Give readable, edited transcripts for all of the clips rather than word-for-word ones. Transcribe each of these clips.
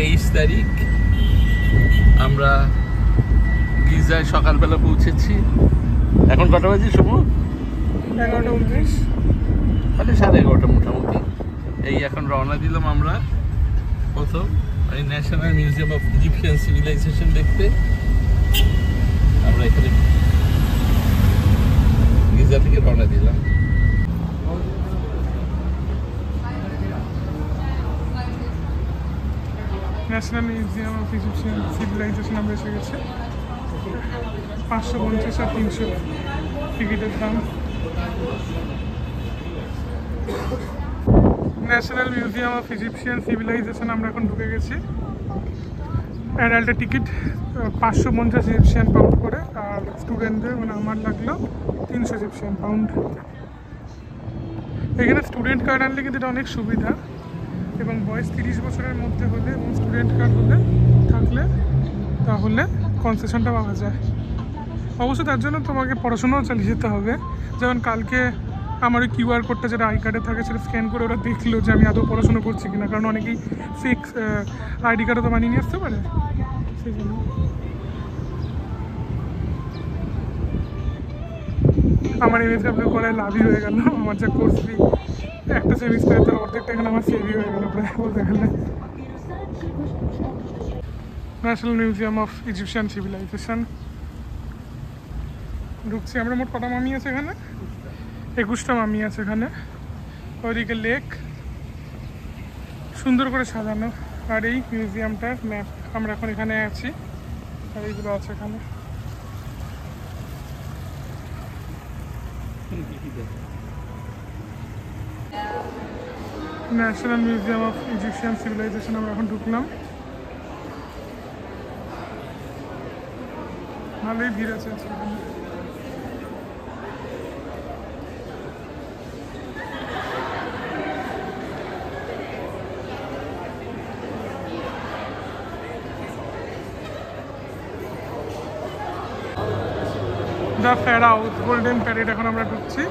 23 তারিখ আমরা গিজায় সকালবেলা পৌঁছেছি। এখন কটা বাজে শুভ? 11:29, মানে 11:30 মোটামুটি। এই এখন রওনা দিলাম আমরা প্রথম এই national museum of Egyptian civilization দেখতে। আমরা এখানে গিজা থেকে রওনা দিলাম। National museum of Egyptian civilization আমরা এসে গেছি। 550 আর 300 টিকিটের দাম। National museum of Egyptian civilization আমরা এখন ঢুকে গেছি। অ্যাডাল্টের টিকিট 550 ইজিপশিয়ান পাউন্ড করে, আর স্টুডেন্টদের মানে আমার লাগলো 300 ইজিপশিয়ান পাউন্ড। এখানে স্টুডেন্ট কার্ড আনলে কিন্তু এটা অনেক সুবিধা, এবং বয়স 30 বছরের মধ্যে হলে এবং স্টুডেন্ট কার্ড হলে থাকলে তাহলে কনসেশনটা পাওয়া যায়। অবশ্য তার জন্য তোমাকে পড়াশোনাও চালিয়ে যেতে হবে। যেমন কালকে আমার ওই কিউআর কোডটা যেটা আই কার্ডে থাকে সেটা স্ক্যান করে ওরা দেখলো যে আমি আদৌ পড়াশোনা করছি কিনা, কারণ অনেকেই ফেক আইডি কার্ডও তো বানিয়ে নিয়ে আসতে পারে। সেই জন্য আমার এমএসডব্লিউ করায় লাভই হয়ে গেল। আমার যা কোর্স ফি একটা সেমিস্টারে তার অর্ধেকটা এখানে আমার সেভই হয়ে গেল প্রায় বলতে গেলে। National museum of Egyptian civilization ঢুকছি আমরা। মোট কটা মামি আছে এখানে? 21টা মামি আছে এখানে। ওইদিকে লেক সুন্দর করে সাজানো, আর এই মিউজিয়ামটার ম্যাপ। আমরা এখন এখানে আছি আর এইগুলো আছে এখানে। National museum of Egyptian civilization আমরা এখন ঢুকলাম। ভালোই ভিড় আছে এখানে। দ্য ফেরাউথ গোল্ডেন প্যারেড এখন আমরা ঢুকছি।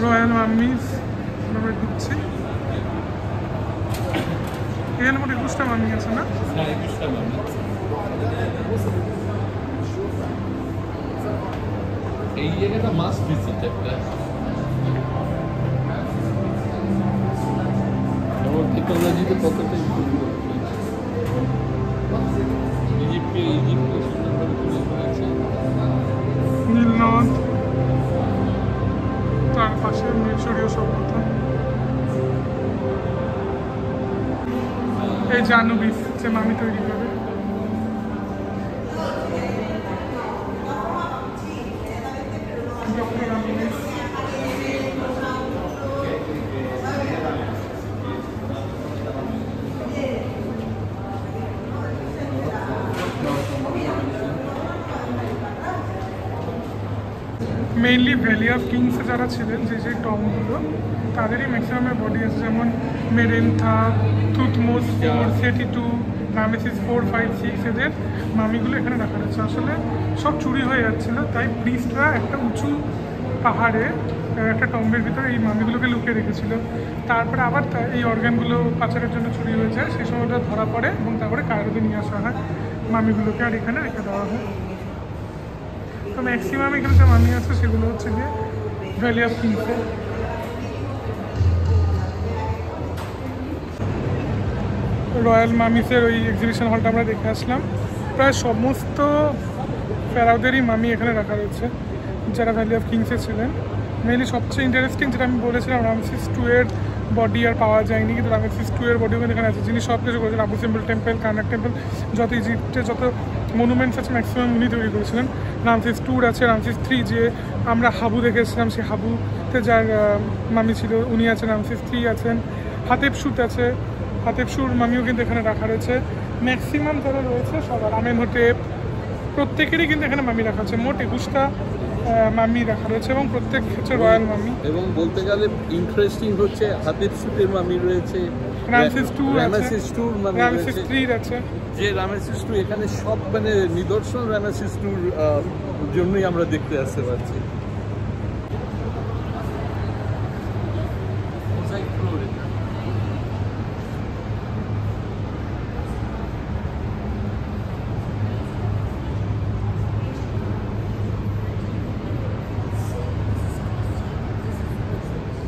রয়্যাল মামিজ আমরা ঢুকছি। এখানে মোট 21টা মামি আছে না? এই জায়গাটা মাস্ট ভিজিট একটা। টেকনোলজিতে কতটা ইজিপ্টে সুন্দরভাবে তুলে ধরেছে। নীলনদ, তার পাশে মিশরীয় সভ্যতা। এই জানুবিস যে মামি তৈরি করে। মেইনলি ভ্যালি অফ কিংসে যারা ছিলেন, যে টমগুলো, তাদেরই ম্যাক্সিমামের বডি আছে। যেমন মেরেন্থা, থুতমোস 4, সেটি 2, রামেসিস 4, 5, 6 এদের মামিগুলো এখানে রাখা আছে। আসলে সব চুরি হয়ে যাচ্ছিলো, তাই প্রিস্টরা একটা উঁচু পাহাড়ে একটা টম্বের ভিতরে এই মামিগুলোকে লুকিয়ে রেখেছিল। তারপরে আবার এই অর্গানগুলো পাচারের জন্য চুরি হয়ে যায়, সেই সময়টা ধরা পড়ে এবং তারপরে কায়রোতে নিয়ে আসা হয় মামিগুলোকে, আর এখানে রেখে দেওয়া হয়। তো ম্যাক্সিমাম এখানে যে মামি আছে সেগুলো হচ্ছে গিয়ে ভ্যালি অফ কিংসে। রয়্যাল মামিসের ওই এক্সিবিশন হলটা আমরা দেখে আসলাম। প্রায় সমস্ত ফেরাউদেরই মামি এখানে রাখা রয়েছে যারা ভ্যালি অফ কিংসে ছিলেন। মেনলি সবচেয়ে ইন্টারেস্টিং যেটা আমি বলেছিলাম, রামসেস 2 এর বডি আর পাওয়া যায়নি, কিন্তু রামসেস 2 এর বডিও এখানে আছে, যিনি সব কিছু করেছেন। Abu symbol temple, Karnak temple, যত ইজিপ্টে যত মনুমেন্টস আছে ম্যাক্সিমাম উনি তৈরি করেছিলেন। রামসেস 2 আছে, রামসেস 3 যে আমরা হাবু দেখেছিলাম, সেই হাবুতে যার মামি ছিল উনি আছেন, রামসেস 3 আছেন। হাতেপসুত আছে, হাতেপসুর মামিও কিন্তু এখানে রাখা রয়েছে। ম্যাক্সিমাম যারা রয়েছে সবার, আমেনহোটেপ, প্রত্যেকেরই কিন্তু এখানে মামি রাখা আছে। মোট 21টা মামি রাখা রয়েছে এবং প্রত্যেক হচ্ছে রয়্যাল মামি। এবং বলতে গেলে ইন্টারেস্টিং হচ্ছে হাতির সুটের মামি রয়েছে, রামসেস 2 আছে, রামেসিস 2 মামি রামসেস রয়েছে, 3 আছে। যে রামেসিস 2 এখানে সব মানে নিদর্শন রামেসিস 2 জন্যই আমরা দেখতে আসতে পারছি।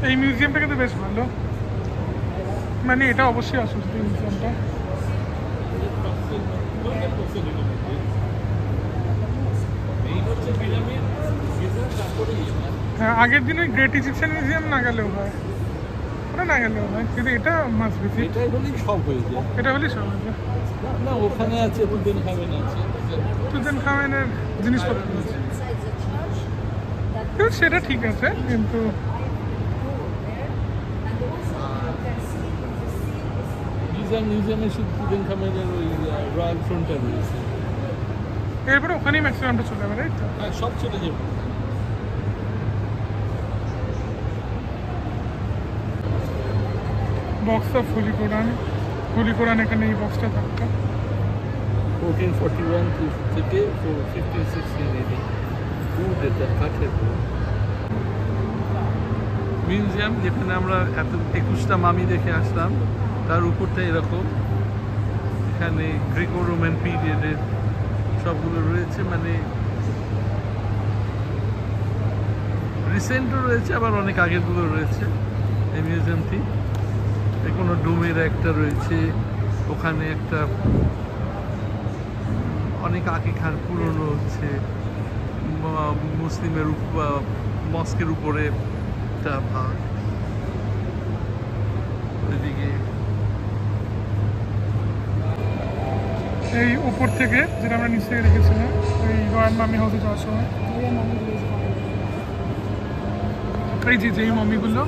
এই মিউজিয়ামটা কিন্তু বেশ ভালো, মানে এটা অবশ্যই আসুন এই মিউজিয়ামটা। হ্যাঁ, আগের দিন ওই গ্রেট ইজিপশিয়ান মিউজিয়াম না গেলেও হয়, ওটা না গেলেও হয়, কিন্তু এটা মাস্ট ভিজিট। এটা হলেই সব হয়ে যায়, এটা হলেই সব হয়ে যায়। না ওখানে আছে তুতেনখামেন আছে, তুতেনখামেনের জিনিসপত্র আছে, কিন্তু সেটা ঠিক আছে, কিন্তু মিউজিয়ামে শুধু তুতেনখামেনের ওই রয়্যাল ফ্রন্টটা রয়েছে। এরপরে ওখানেই ম্যাক্সিমামটা চলে যাবে, রাইট? হ্যাঁ, সব চলে যাবে। বক্স অফ হোলি কোরআন, হোলি কোরআন এখানে এই বক্সটা থাকতো 1441 থেকে 1516 AD। এটা কাঠের মিউজিয়াম, যেখানে আমরা এত 21টা মামি দেখে আসলাম, তার উপরটা এরকম। এখানে গ্রিকো রোমান পিরিয়ডের সবগুলো রয়েছে, মানে রিসেন্টও রয়েছে, আবার অনেক আগেরগুলো রয়েছে এই মিউজিয়ামটি। কোনো ডোমের একটা রয়েছে, ওখানে একটা অনেক আগেকার পুরনো হচ্ছে মুসলিমের মস্কের উপরে একটা ভাগ। ওইদিকে এই উপর থেকে যেটা আমরা নিচে রেখেছিলাম ওই রয়্যাল মামি হাউসে যাওয়ার সময়, এই যে এই মামিগুলো,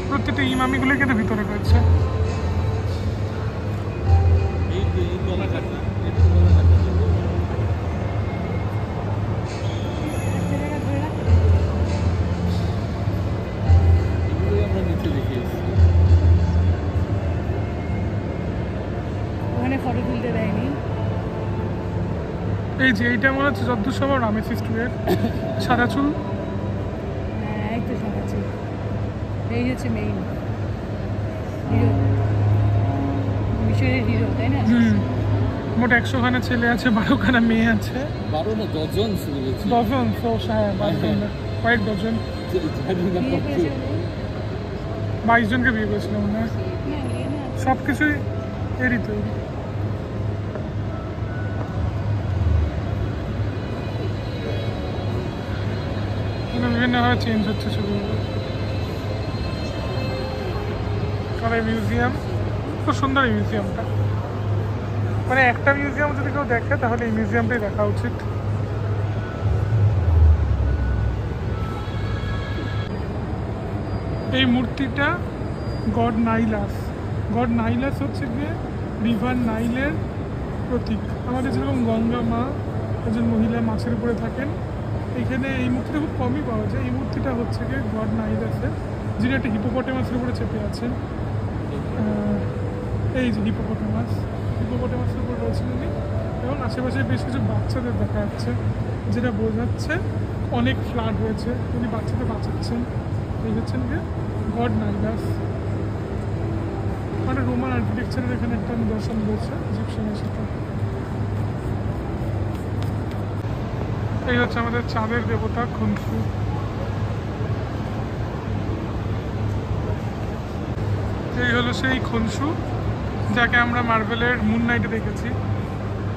প্রত্যেকটা এই মামিগুলোই কিন্তু ভিতরে রয়েছে। এই যে এইটা মনে হচ্ছে যদ্দূর সময় রামেসিস 2 এর সাদা চুল। হ্যাঁ, এই তো সাদা চুল, এই হচ্ছে মেইন হিরো, মিশরের হিরো, তাই না? মোট 100খানা ছেলে আছে, 12খানা মেয়ে আছে। 12 না ডজন ছিল, ডজন, তো হ্যাঁ 12 কয়েক ডজন, 22 জনকে বিয়ে করেছিল মনে হয়। সব কিছুই এরই তৈরি। বিভিন্নভাবে চেঞ্জ হচ্ছে ছবিগুলো। কারণ এই মিউজিয়াম খুব সুন্দর, এই মিউজিয়ামটা মানে একটা মিউজিয়াম যদি কেউ দেখে তাহলে এই মিউজিয়ামটাই দেখা উচিত। এই মূর্তিটা গড নাইলাস, গড নাইলাস হচ্ছে গিয়ে রিভার নাইলের প্রতীক। আমাদের যেরকম গঙ্গা মা, একজন মহিলা মাছের উপরে থাকেন, এখানে এই মূর্তিটা খুব কমই পাওয়া যায়। এই মূর্তিটা হচ্ছে গিয়ে গড নাইলাসের, যিনি একটা হিপোপটেমাসের উপরে চেপে আছেন। এই যে হিপোপটেমাসের উপরে রয়েছেন উনি, এবং আশেপাশে বেশ কিছু বাচ্চাদের দেখা যাচ্ছে, যেটা বোঝাচ্ছে অনেক ফ্লাড হয়েছে, উনি বাচ্চাদের বাঁচাচ্ছেন। এই হচ্ছেন গিয়ে গড নাইলাস। মানে রোমান আর্কিটেকচারের এখানে একটা নিদর্শন রয়েছে ইজিপশিয়ানের সাথে। এই হচ্ছে আমাদের চাঁদের দেবতা খুনসু। এই হলো সেই খুনসু যাকে আমরা মার্ভেলের মুন নাইটে দেখেছি।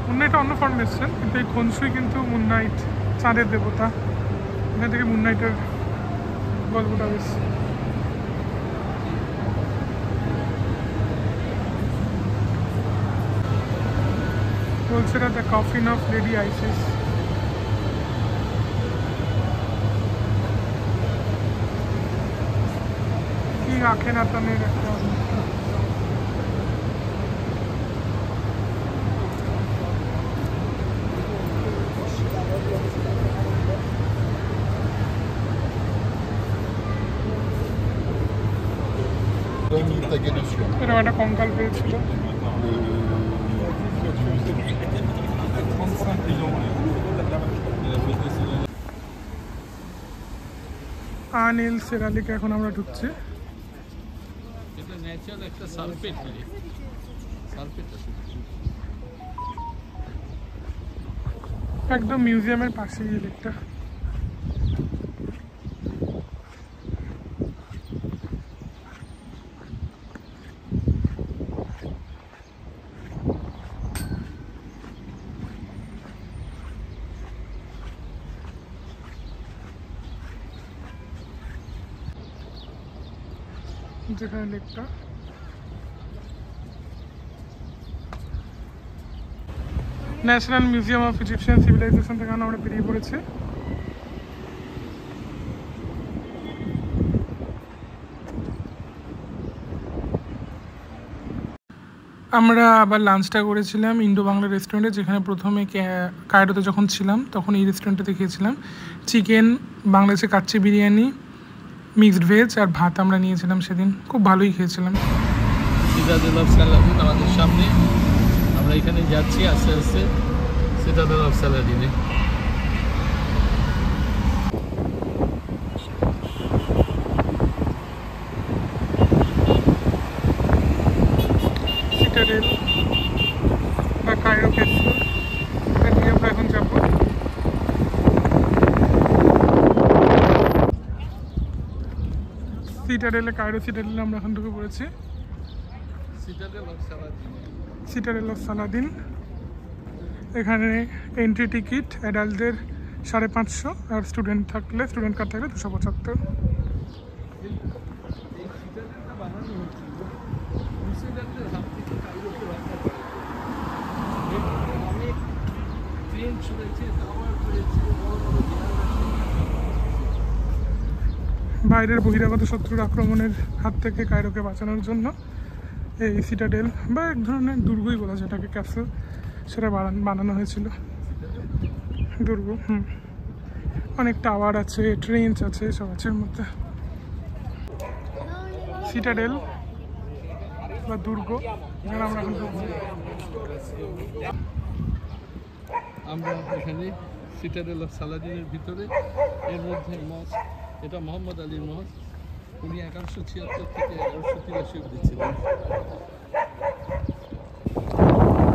মুন নাইট অন্য ফর্ম এসছেন, কিন্তু এই খুনসুই কিন্তু মুন নাইট, চাঁদের দেবতা। এখান থেকে মুন নাইটের গল্পটা বেশি। বলছে না the coffin of lady Isis. King আখেনাতনের একটা এরকম একটা কঙ্কাল পেয়েছিল। আনিল সেরালিকে এখন আমরা ঢুকছি। এটা ন্যাচারাল একটা সালফেট লেক, সালফেট আছে একদম মিউজিয়ামের পাশেই এই লেকটা। যেখানে লেকটা national museum of Egyptian civilization থেকে আমরা বেরিয়ে পড়েছি। আমরা আবার লাঞ্চটা করেছিলাম ইন্ডো বাংলা রেস্টুরেন্টে, যেখানে প্রথমে কায়রোতে যখন ছিলাম তখন এই রেস্টুরেন্টে দেখিয়েছিলাম। চিকেন, বাংলাদেশে কাচ্চি বিরিয়ানি, মিক্সড ভেজ আর ভাত আমরা নিয়েছিলাম সেদিন, খুব ভালোই খেয়েছিলাম। সিটাডেল অফ সালাদিন আমাদের সামনে, আমরা এখানে যাচ্ছি আস্তে আস্তে সিটাডেল অফ সালাদিনে। সিটাডেল বা কায়রো ক্যাসেল, এটা নিয়ে আমরা এখন যাবো। সিটাডেলে, কায়রো সিটাডেলে আমরা এখন ঢুকে পড়েছি। সিটাডেল অফ সালাদিন, এখানে এন্ট্রি টিকিট অ্যাডাল্টদের 550 আর স্টুডেন্ট কার্ড থাকলে 275। বাইরের বহিরাগত শত্রুর আক্রমণের হাত থেকে কায়রোকে বাঁচানোর জন্য এই সিটাডেল বা এক ধরনের দুর্গই বলা যায় এটাকে, ক্যাসেল, সেটা বানানো হয়েছিল। দুর্গ, অনেক টাওয়ার আছে, ট্রেনস আছে, সব আছে এর মধ্যে। সিটাডেল বা দুর্গ, যেখানে আমরা এখন আমরা এখানে সিটাডেল অফ সালাদিনের ভিতরে, এর মধ্যে মস্ক, এটা মোহাম্মদ আলীর মস্ক, উনি 1176 থেকে 1183 অব্দি ছিলেন।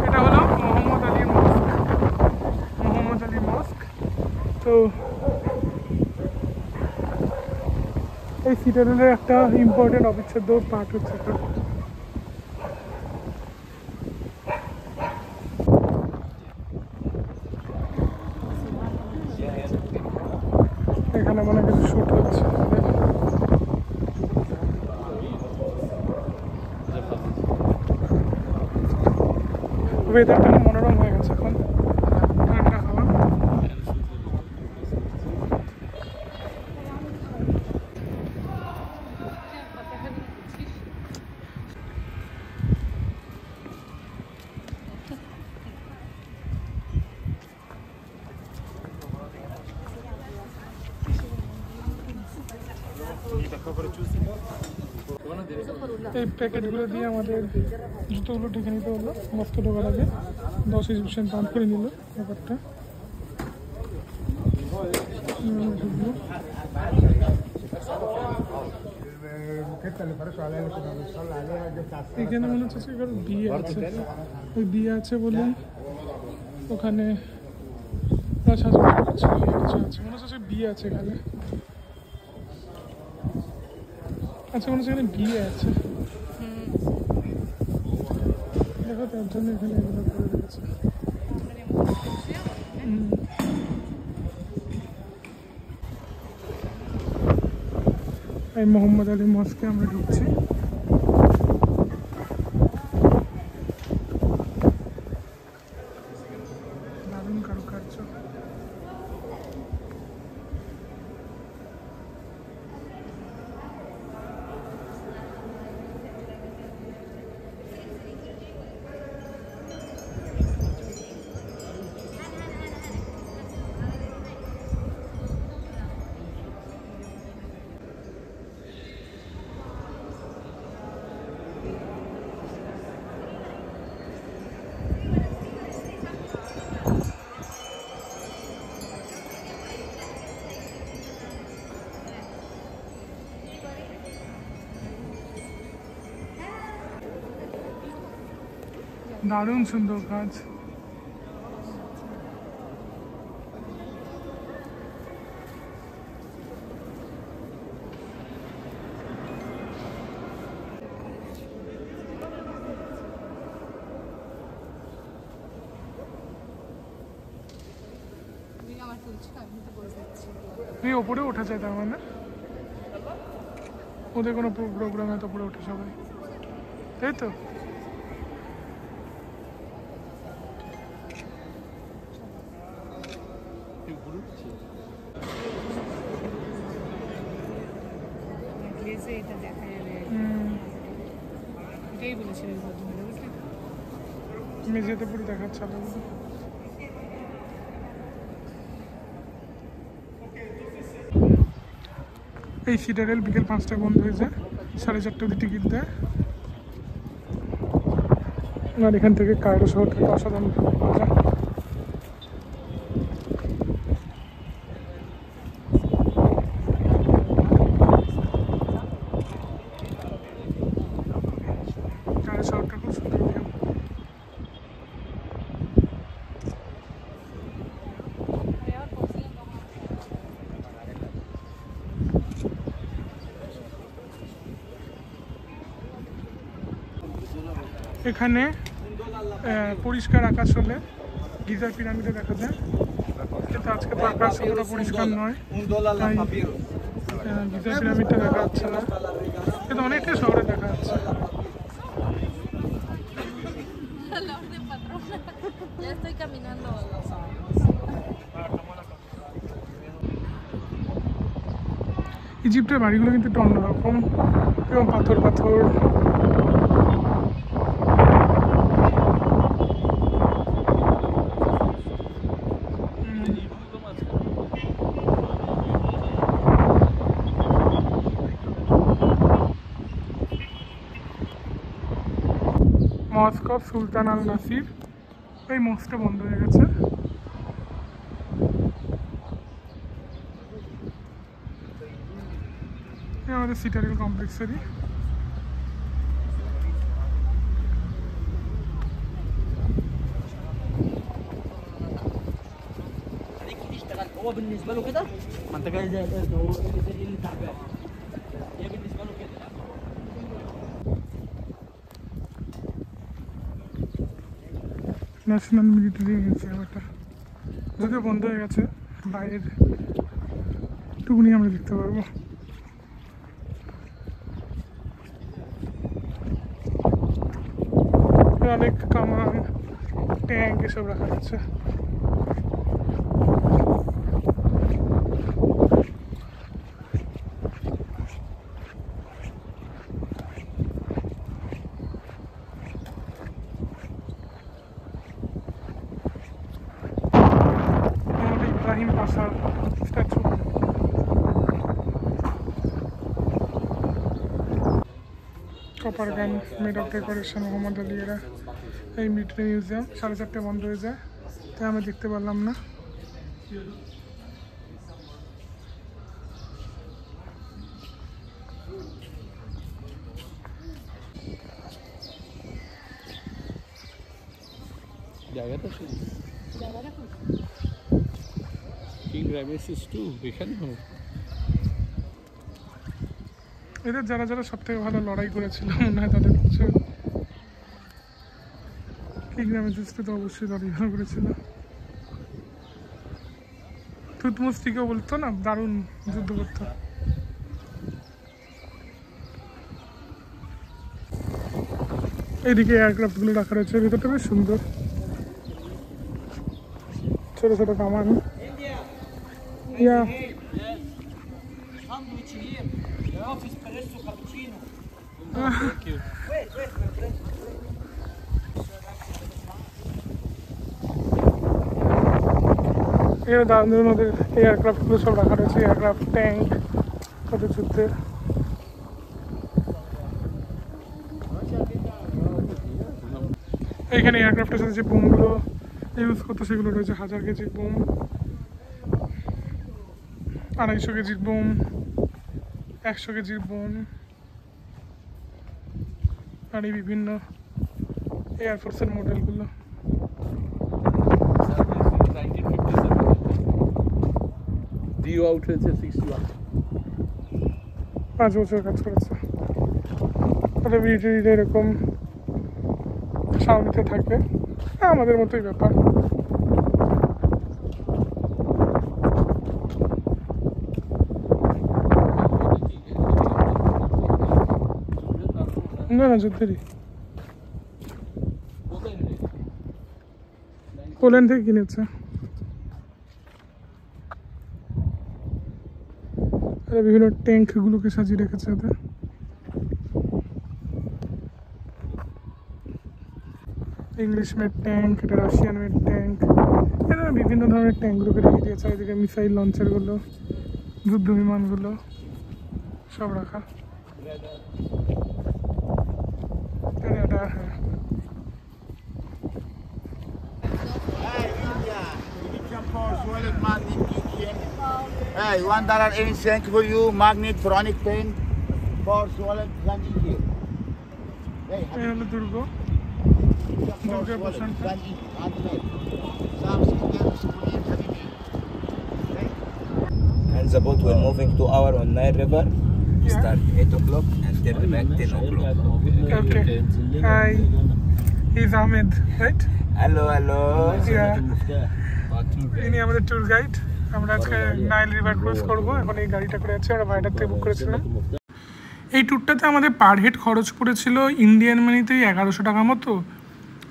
এটা হলো মোহাম্মদ আলী মস্ক। তো এই সিটাডেলের একটা ইম্পর্টেন্ট অবিচ্ছেদ্য পার্ট হচ্ছে এটা। এখানে মনে কিছু শুট হচ্ছে। ওয়েদারটা মনোরম হয়ে গেছে এখন, ঠান্ডা হাওয়া। এই প্যাকেটগুলো দিয়ে আমাদের জুতোগুলো ঢেকে নিতে হলো, মস্কে ঢোকার আগে 10 ইজিপশিয়ান পাউন্ড করে নিল ব্যাপারটা। এখানে মনে হচ্ছে কারো বিয়ে আছে, ওই বিয়ে আছে বলে ওখানে সাজগোজ করছে, কিছু আছে মনে হচ্ছে বিয়ে আছে এখানে। আচ্ছা, মনে হচ্ছে এখানে বিয়ে আছে, দেখো তার জন্য এখানে এগুলো করে রেখেছে। এই মোহাম্মদ আলী মস্কে আমরা ঢুকছি। দারুণ কারুকার্য। দারুণ সুন্দর কাজ। এই ওপরে ওঠা যায় তার মানে ওদের কোনো প্রোগ্রামে তো উপরে ওঠে সবাই, তাই তো? এটা দেখা যাবে, এটাই বলেছিলেন ভদ্রমহিলা, বুঝলি তো? মেঝেতে পুরো দেখাচ্ছে আলোগুলো। এই সিটারেল বিকেল 5টায় বন্ধ হয়ে যায়, 4:30 অবধি টিকিট দেয়। আর এখান থেকে কায়রো শহরটাকে অসাধারণ পাওয়া যায়। কায়রো শহরটা খুব সুন্দর ভিউ। এখানে পরিষ্কার আকাশ হলে গিজার পিরামিডে দেখা যায়, কিন্তু আজকে তো আকাশ পুরো পরিষ্কার নয়, তাই গিজার পিরামিডটা দেখা যাচ্ছে না, কিন্তু অনেকটা শহরে দেখা যাচ্ছে। ইজিপ্টের বাড়িগুলো কিন্তু একটু অন্যরকম এবং পাথর পাথর। মস্ক অফ সুলতান আল নাসির, এই মস্কটা বন্ধ হয়ে গেছে। আমাদের সিটারেল কমপ্লেক্সেরই। هو بالنسبه له كده ما انت جاي زي هو اللي تعبان هي بالنسبه له كده ন্যাশনাল মিলিটারি মিউজিয়াম, এটা যদিও বন্ধ হয়ে গেছে, বাইরের টুকুনি আমরা দেখতে পারবো। অনেক কামান, ট্যাঙ্ক এসব রাখা যাচ্ছে। ইব্রাহিম পাশার statue. Copper gun made of decoration Muhammad Ali এরা। এই মিলিটারি মিউজিয়াম 4:30 বন্ধ হয়ে যায়, তাই আমরা দেখতে পারলাম না। জায়গাটা শুধু কিং রামেসিস 2 এখানে হবে। এদের যারা যারা সব থেকে ভালো লড়াই করেছিল মনে হয় তাদের কিছু, কিং রামেসিস 2 তো অবশ্যই লড়াই ভালো করেছিল। থুতমোস-টিকেও বলতো না, দারুণ যুদ্ধ করতো। এইদিকে এয়ারক্রাফটগুলো রাখা রয়েছে, ভিতরটা বেশ সুন্দর, ছোট ছোট কামান। ইয়া ساندويتش هير كوفي اسبريسو كابتشينو এর দারুণ ওদের এয়ারক্রাফটগুলো সব রাখা রয়েছে, এয়ারক্রাফট, ট্যাঙ্ক, কত যুদ্ধের। এখানে এয়ারক্রাফটের সাথে যে বোমগুলো ইউজ করতো সেগুলো রয়েছে, 1000 কেজির বোম, 250 কেজির বোম, 100 কেজির বোম, আর এই বিভিন্ন এয়ারফোর্সের মডেলগুলো। ডিও আউট হয়েছে 61 5 বছর কাজ করেছে। তাহলে ব্রিটিশরা এরকম সামনেতে থাকে, আমাদের মতোই ব্যাপার। না না, যুদ্ধেরই। পোল্যান্ড থেকে কিনেছে। বিভিন্ন ট্যাঙ্কগুলোকে সাজিয়ে রেখেছে ওদের। ইংলিশ মেড ট্যাঙ্ক, এটা রাশিয়ান মেড ট্যাঙ্ক, এরা বিভিন্ন ধরনের ট্যাঙ্কগুলোকে রেখে দিয়েছে। এদিকে মিসাইল লঞ্চারগুলো, যুদ্ধ বিমানগুলো সব রাখা। এটা হ্যাঁ, Hey, $1 any cent for you, magnet, chronic pain, for swollen gland in here. Hey, এই হলো দুর্গ। দুর্গের বসান And the boat we're moving 2 hours on Nile River. Yeah. Start 8 o'clock and turn back 10 o'clock. Okay. Hi, he's Ahmed, right? Hello, hello. Yeah. ইনি আমাদের tour guide. আমরা আজকে Nile river cross করব। এখন এই গাড়িটা করে আছে, আমরা ভাইটার থেকে বুক করেছিলাম। এই ট্যুরটাতে আমাদের পার হেড খরচ পড়েছিল ইন্ডিয়ান মানিতেই 1100 টাকা মতো।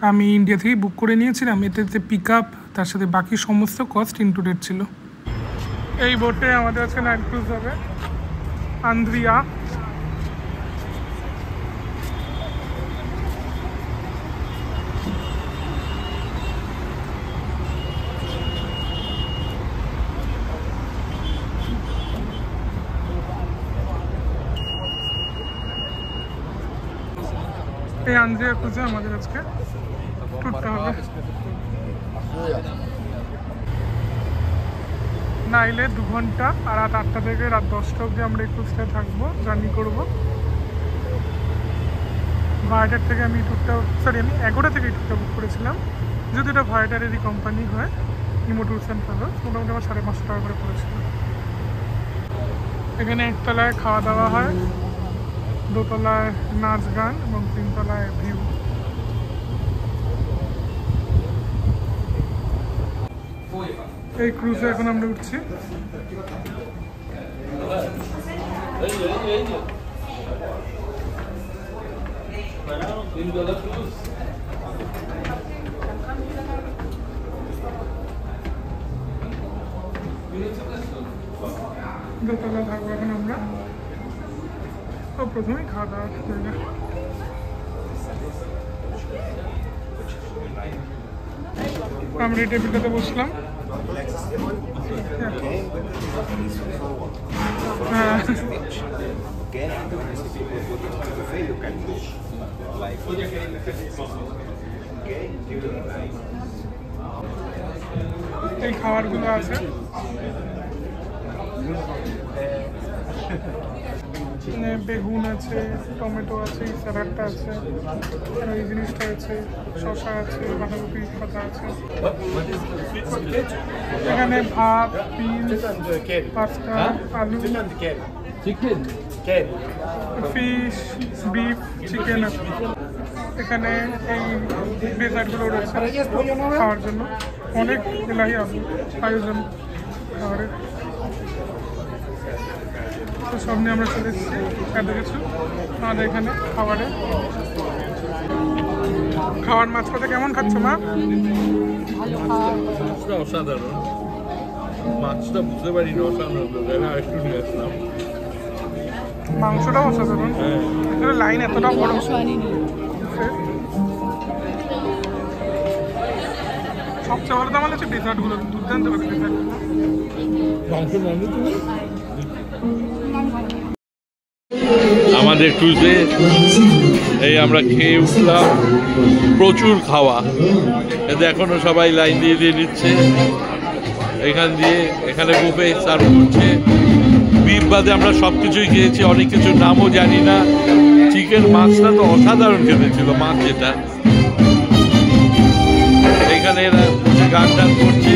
আমি ইন্ডিয়া থেকেই বুক করে নিয়েছিলাম। এতে পিক আপ তার সাথে বাকি সমস্ত কস্ট ইনক্লুডেড ছিল। এই বোটে আমাদের আজকে নাইট ক্রুজ হবে। আন্দ্রিয়া এই আন্দ্রিয়া ক্রুজে আমাদের আজকে ট্যুরটা হবে। নাইলে 2 ঘন্টা, আর রাত 8টা থেকে রাত 10টা অবধি আমরা এই ক্রুজটায় থাকবো, জার্নি করবো। ভায়াটার থেকে আমি 11টা থেকে এই ট্যুরটা বুক করেছিলাম। যদি এটা ভায়াটারেরই কোম্পানি হয়, ইমো ট্যুরস অ্যান্ড ট্রাভেলস, মোটামুটি আমার 550 টাকা করে পড়েছিল। এখানে একতলায় খাওয়া দাওয়া হয়, 2তলায় নাচ গান এবং 3তলায় ভিউ। এই ক্রুজে এখন আমরা উঠছি। দোতলা থাকবো এখন আমরা। প্রথমেই খাওয়া দাওয়া জায়গা। আমরা এই টেবিলটাতে বসলাম। এই খাবারগুলো আছে, বেগুন আছে, টমেটো আছে, স্যালাডটা আছে, এই জিনিসটা আছে, শসা আছে, বাঁধাকপি পাতা আছে। এখানে ভাত, বিনস, পাস্তা, আলু, চিকেন, ফিশ, বিফ, চিকেন আছে। এখানে এই ডেজার্টগুলো রয়েছে খাওয়ার জন্য। অনেক এলাহি আয়োজন খাবারের। তো সামনে আমরা চলে এসেছি এত কিছু আমাদের এখানে খাবারে। খাওয়ার মাঝপথে কেমন খাচ্ছ মা? মাছটা অসাধারণ, মাছটা বুঝতে পারি না, অসাধারণ একটু নিয়ে আসলাম। মাংসটাও অসাধারণ, লাইন এতটা বড়। সবচেয়ে ভালো দাম হচ্ছে ডেজার্টগুলো, দুর্দান্ত ডেজার্টগুলো। আমাদের ক্রুজে এই আমরা খেয়ে উঠলাম, প্রচুর খাওয়া। এতে এখনো সবাই লাইন দিয়ে দিয়ে নিচ্ছে। এখানে বুফে সার্ভ করছে। বিফ বাদে আমরা সব কিছুই খেয়েছি, অনেক কিছুর নামও জানি না। চিকেন, মাছটা তো অসাধারণ খেতে ছিল, মাছ যেটা এখানে এরা বসে গান টান করছে।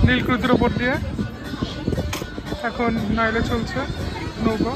নীলকুঠির উপর দিয়ে এখন নাইলে চলছে নৌকা।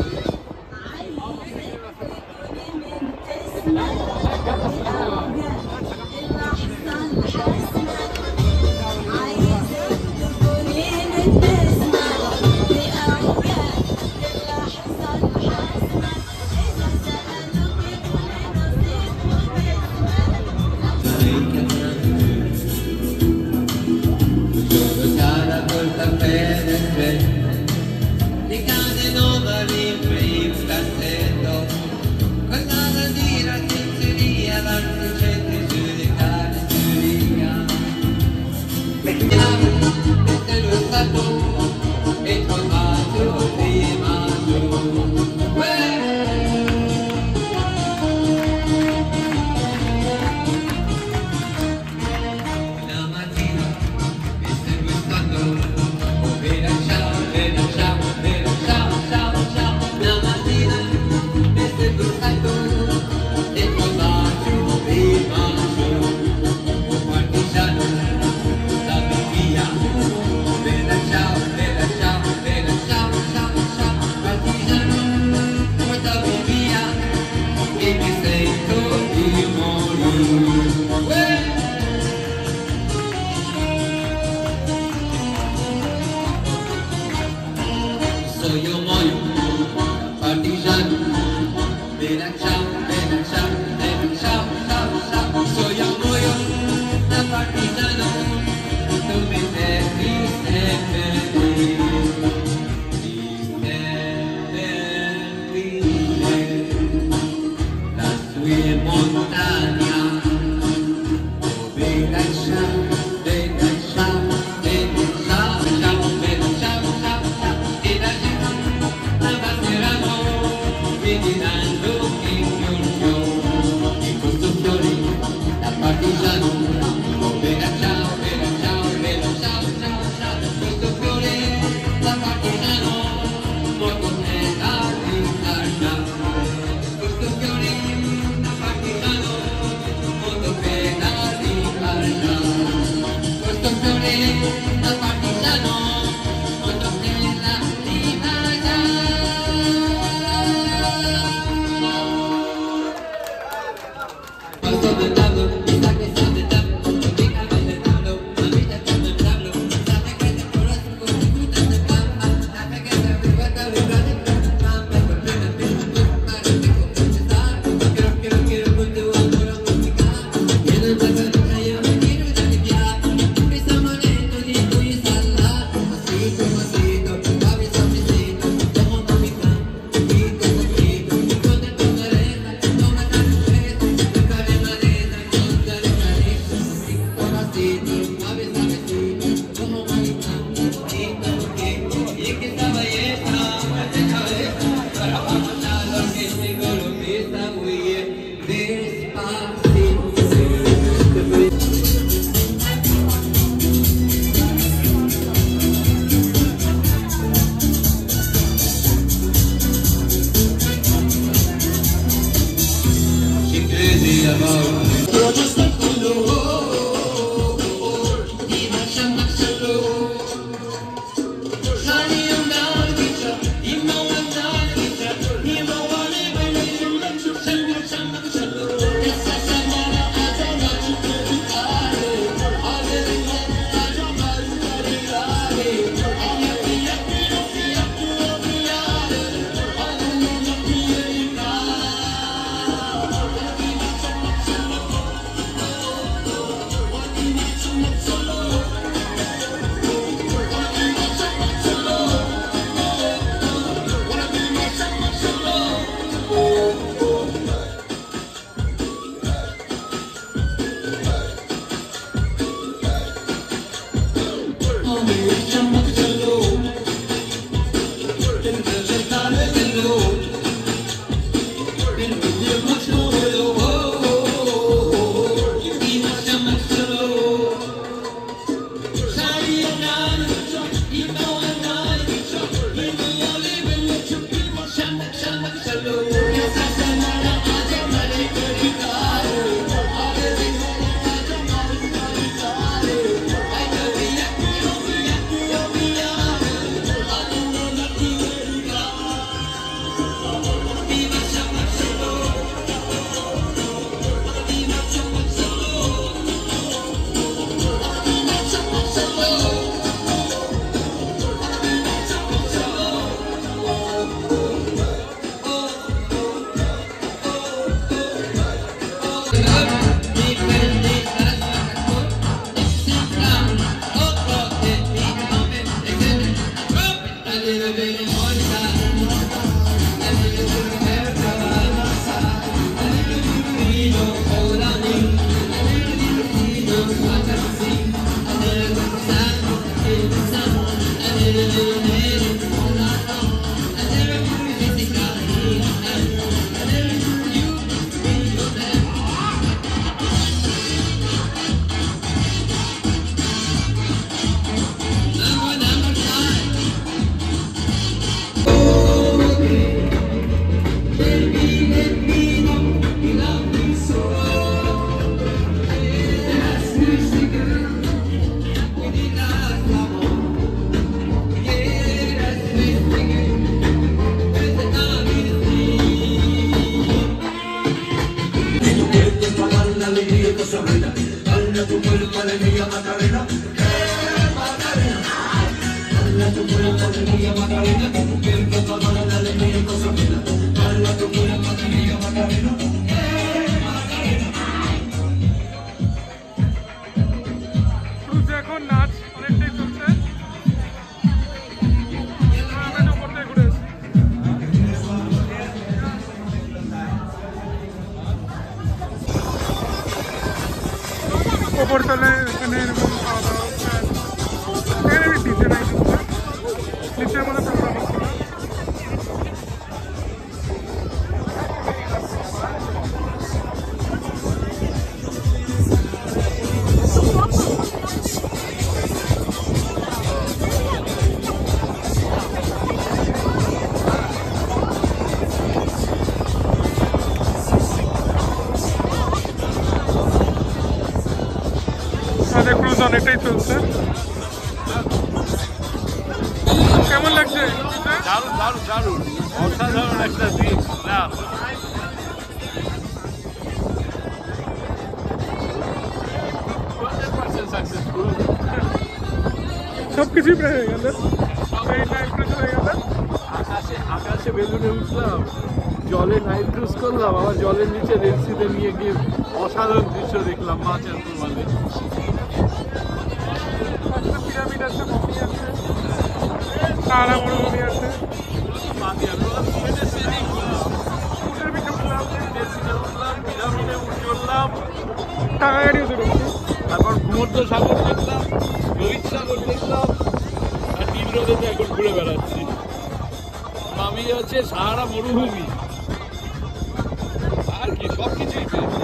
এখন নাচ অনেকটাই চলছে। আমরা উপর থেকে ঘুরে আসি। ওপর তলায় এখানে এরকম খাওয়া দাওয়া হচ্ছে। এখানে ডিজে নাইট হচ্ছে, নিচের মধ্যে প্রোগ্রাম হচ্ছে না। আমাদের ক্রুজ অনেকটাই চলছে। কেমন লাগছে? দারুণ দারুণ দারুণ, অসাধারণ একটা দিন না। সবকিছুই প্রায় হয়ে গেল, এই নাইট ক্রুজ হয়ে গেল। আকাশে বেলুনে উঠলাম, জলে নাইট ক্রুজ করলাম, আবার জলের নিচে রেলসিতে নিয়ে গিয়ে অসাধারণ দৃশ্য দেখলাম মাছের মানে। পিরামিড আছে, মমি আছে, সারা মরুভূমি আছে। টাকা গাড়িও চলেছে। তারপর ভূমধ্য সাগর দেখলাম, লোহিত সাগর দেখলাম, আর নীল নদীতে এখন ঘুরে বেড়াচ্ছি। মামি হচ্ছে সাহারা মরুভূমি, আর কি সব কিছুই পেয়েছি।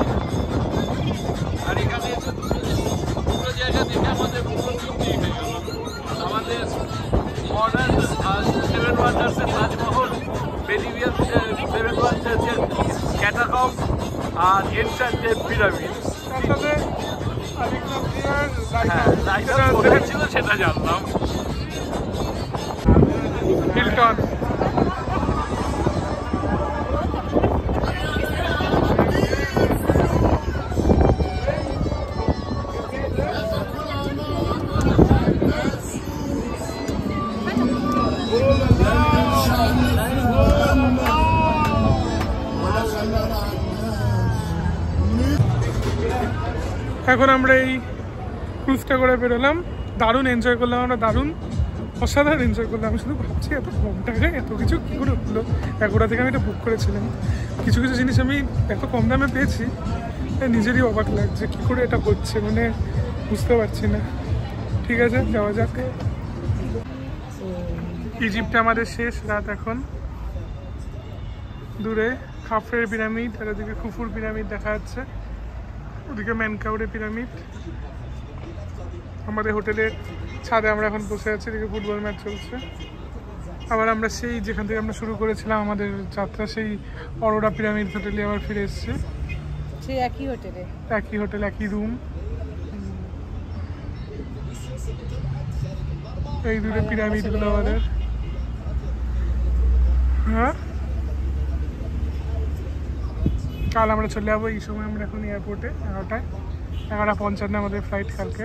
আর এখানে এসে দুটো জায়গা দেখে আমাদের ভূমধ্যে হয়ে গেল। আমাদের modern seven ওয়ান্ডার্সের Taj Mahal, পেরিভিয়ান seven ওয়ান্ডার্সের catacomb, আর এনশান্টেড পিরামিড। তার সাথে আলেকজান্দ্রিয়ার লাইটহাউস কোথায় ছিল সেটা জানলাম। হিলটন। এখন আমরা এই ক্রুজটা করে বেরোলাম, দারুণ এনজয় করলাম আমরা, দারুণ অসাধারণ এনজয় করলাম। আমি শুধু ভাবছি এত কম টাকায় এত কিছু কী করে হলো। এগোড়া থেকে আমি এটা বুক করেছিলাম, কিছু কিছু জিনিস আমি এত কম দামে পেয়েছি, নিজেরই অবাক লাগছে কী করে এটা হচ্ছে, মানে বুঝতে পারছি না। ঠিক আছে, যাওয়া যাক। ইজিপ্টে আমাদের শেষ রাত এখন। দূরে খাফরের পিরামিড, আর ওদিকে খুফুর পিরামিড দেখা যাচ্ছে, ওদিকে ম্যানকাউরের পিরামিড। আমাদের হোটেলের ছাদে আমরা এখন বসে আছি, এদিকে ফুটবল ম্যাচ চলছে। আবার আমরা সেই যেখান থেকে আমরা শুরু করেছিলাম আমাদের যাত্রা, সেই অরোরা পিরামিড হোটেলে আবার ফিরে এসেছি। সেই একই হোটেলে, একই হোটেল, একই রুম। এই দূরে পিরামিডগুলো আমাদের। হ্যাঁ, কাল আমরা চলে যাবো এই সময়। আমরা এখন এয়ারপোর্টে 11:55 আমাদের ফ্লাইট কালকে।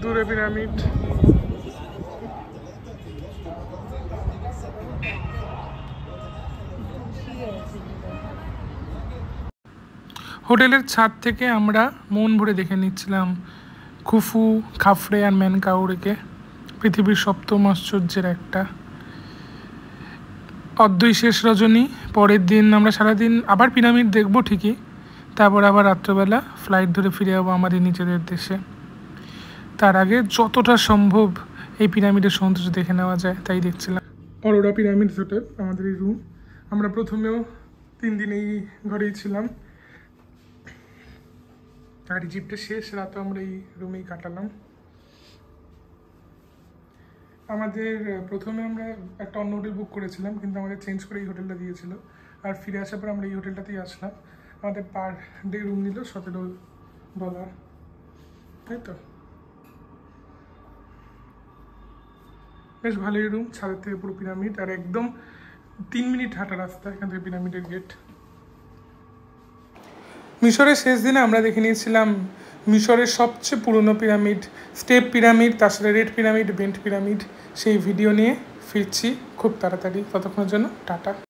দূরে পিরামিড। হোটেলের ছাদ থেকে আমরা মন ভরে দেখে নিচ্ছিলাম খুফু, খাফরে আর ম্যানকাউরেকে, পৃথিবীর সপ্তম আশ্চর্যের একটা। অদ্বৈ শেষ রজনী। পরের দিন আমরা সারাদিন আবার পিরামিড দেখবো ঠিকই, তারপর আবার রাত্রবেলা ফ্লাইট ধরে ফিরে যাবো আমাদের নিজেদের দেশে। তার আগে যতটা সম্ভব এই পিরামিডের সৌন্দর্য দেখে নেওয়া যায় তাই দেখছিলাম। অরোরা পিরামিড হোটেল আমাদের এই রুম। আমরা প্রথমেও 3 দিন এই ঘরেই ছিলাম, আর ইজিপ্টের শেষ রাতও আমরা এই রুমেই কাটালাম। আমাদের প্রথমে আমরা একটা অন্য হোটেল বুক করেছিলাম, কিন্তু আমাদের চেঞ্জ করে এই হোটেলটা দিয়েছিল, আর ফিরে আসার পর আমরা এই হোটেলটাতেই আসলাম। আমাদের পার ডে রুম নিল $17, তাই তো বেশ ভালোই রুম। ছাদের থেকে পুরো পিরামিড, আর একদম 3 মিনিট হাঁটা রাস্তা এখান থেকে পিরামিডের গেট। মিশরের শেষ দিনে আমরা দেখে নিয়েছিলাম মিশরের সবচেয়ে পুরনো পিরামিড, স্টেপ পিরামিড, তার সাথে রেড পিরামিড, বেন্ট পিরামিড, সেই ভিডিও নিয়ে ফিরছি খুব তাড়াতাড়ি। ততক্ষণের জন্য টাটা।